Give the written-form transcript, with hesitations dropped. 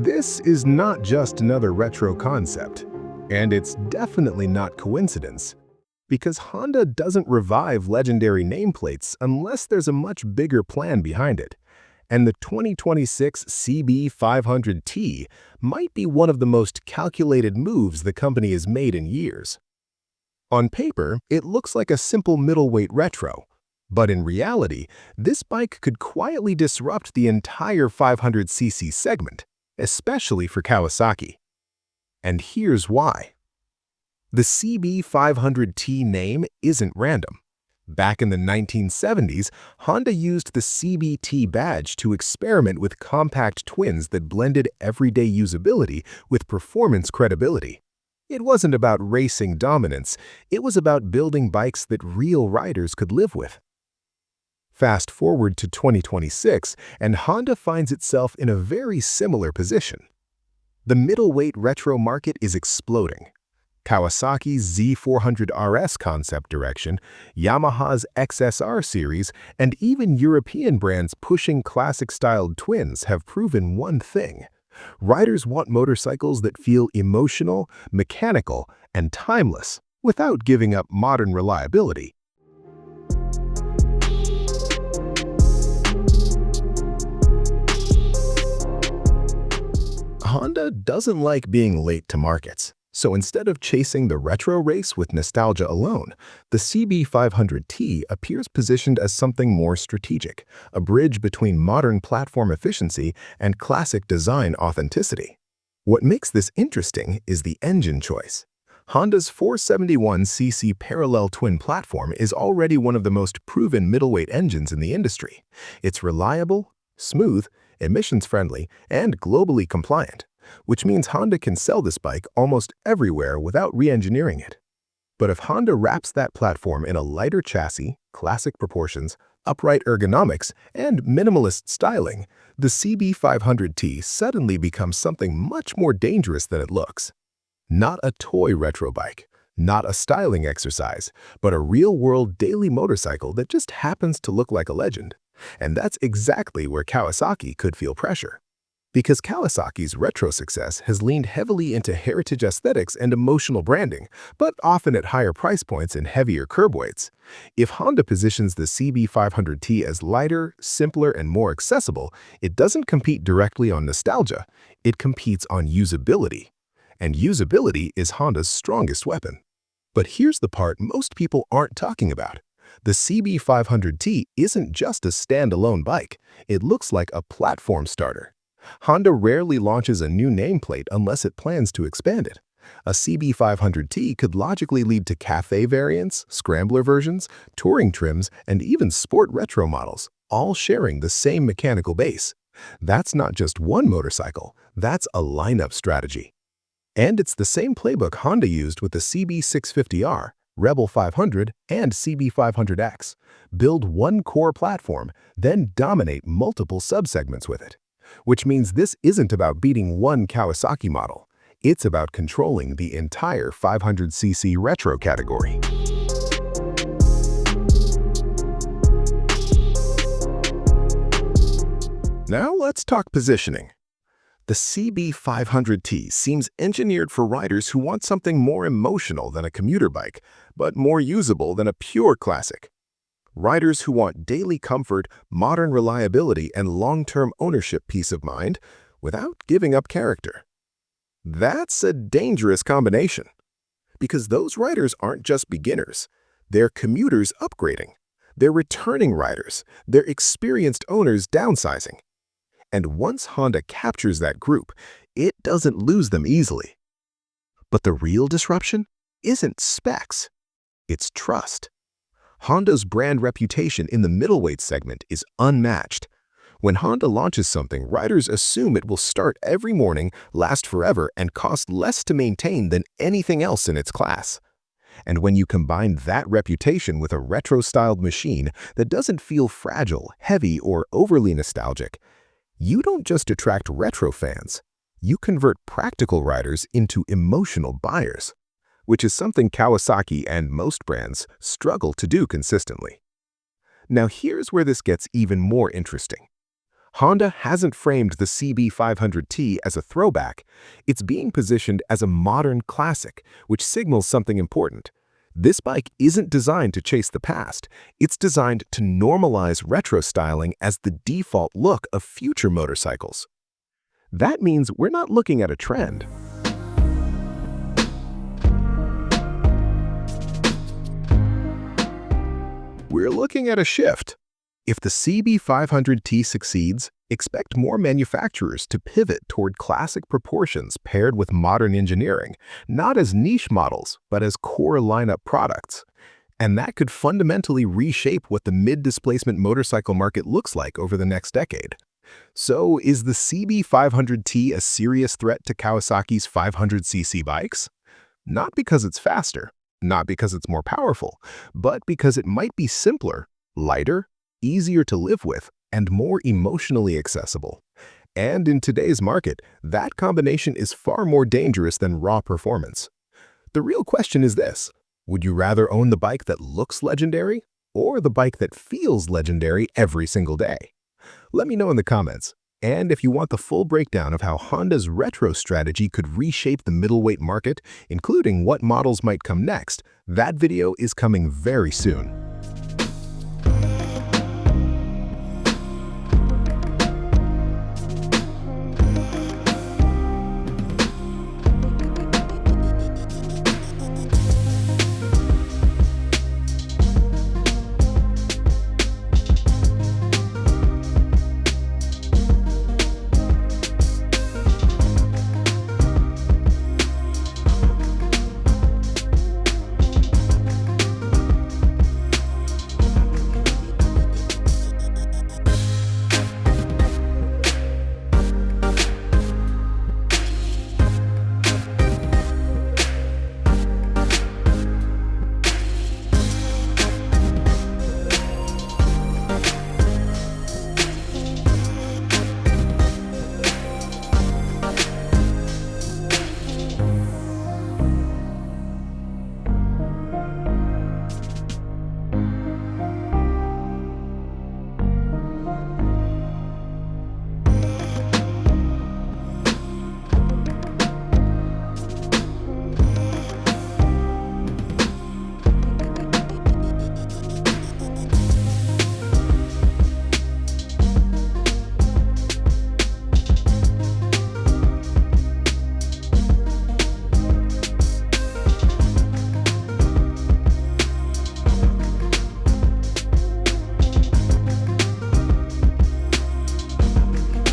This is not just another retro concept, and it's definitely not coincidence, because Honda doesn't revive legendary nameplates unless there's a much bigger plan behind it, and the 2026 CB500T might be one of the most calculated moves the company has made in years. On paper, it looks like a simple middleweight retro, but in reality, this bike could quietly disrupt the entire 500cc segment, especially for Kawasaki. And here's why. The CB500T name isn't random. Back in the 1970s, Honda used the CBT badge to experiment with compact twins that blended everyday usability with performance credibility. It wasn't about racing dominance, it was about building bikes that real riders could live with. Fast forward to 2026, and Honda finds itself in a very similar position. The middleweight retro market is exploding. Kawasaki's Z400RS concept direction, Yamaha's XSR series, and even European brands pushing classic-styled twins have proven one thing. Riders want motorcycles that feel emotional, mechanical, and timeless without giving up modern reliability. Honda doesn't like being late to markets, so instead of chasing the retro race with nostalgia alone, the CB500T appears positioned as something more strategic, a bridge between modern platform efficiency and classic design authenticity. What makes this interesting is the engine choice. Honda's 471cc parallel twin platform is already one of the most proven middleweight engines in the industry. It's reliable, smooth, emissions-friendly, and globally compliant, which means Honda can sell this bike almost everywhere without re-engineering it. But if Honda wraps that platform in a lighter chassis, classic proportions, upright ergonomics, and minimalist styling, the CB500T suddenly becomes something much more dangerous than it looks. Not a toy retro bike, not a styling exercise, but a real-world daily motorcycle that just happens to look like a legend. And that's exactly where Kawasaki could feel pressure. Because Kawasaki's retro success has leaned heavily into heritage aesthetics and emotional branding, but often at higher price points and heavier curb weights. If Honda positions the CB500T as lighter, simpler, and more accessible, it doesn't compete directly on nostalgia, it competes on usability. And usability is Honda's strongest weapon. But here's the part most people aren't talking about. The CB500T isn't just a standalone bike, it looks like a platform starter. Honda rarely launches a new nameplate unless it plans to expand it. A CB500T could logically lead to cafe variants, scrambler versions, touring trims, and even sport retro models, all sharing the same mechanical base. That's not just one motorcycle, that's a lineup strategy. And it's the same playbook Honda used with the CB650R, Rebel 500, and CB500X. Build one core platform, then dominate multiple subsegments with it. Which means this isn't about beating one Kawasaki model. It's about controlling the entire 500cc retro category. Now let's talk positioning. The CB500T seems engineered for riders who want something more emotional than a commuter bike, but more usable than a pure classic. Riders who want daily comfort, modern reliability, and long-term ownership peace of mind without giving up character. That's a dangerous combination, because those riders aren't just beginners. They're commuters upgrading. They're returning riders. They're experienced owners downsizing. And once Honda captures that group, it doesn't lose them easily. But the real disruption isn't specs, it's trust. Honda's brand reputation in the middleweight segment is unmatched. When Honda launches something, riders assume it will start every morning, last forever, and cost less to maintain than anything else in its class. And when you combine that reputation with a retro-styled machine that doesn't feel fragile, heavy, or overly nostalgic, you don't just attract retro fans, you convert practical riders into emotional buyers, which is something Kawasaki and most brands struggle to do consistently. Now here's where this gets even more interesting. Honda hasn't framed the CB500T as a throwback. It's being positioned as a modern classic, which signals something important. This bike isn't designed to chase the past. It's designed to normalize retro styling as the default look of future motorcycles. That means we're not looking at a trend. We're looking at a shift. If the CB500T succeeds, expect more manufacturers to pivot toward classic proportions paired with modern engineering, not as niche models, but as core lineup products. And that could fundamentally reshape what the mid-displacement motorcycle market looks like over the next decade. So, is the CB500T a serious threat to Kawasaki's 500cc bikes? Not because it's faster, not because it's more powerful, but because it might be simpler, lighter, easier to live with, and more emotionally accessible. And in today's market, that combination is far more dangerous than raw performance. The real question is this: would you rather own the bike that looks legendary or the bike that feels legendary every single day? Let me know in the comments. And if you want the full breakdown of how Honda's retro strategy could reshape the middleweight market, including what models might come next, that video is coming very soon.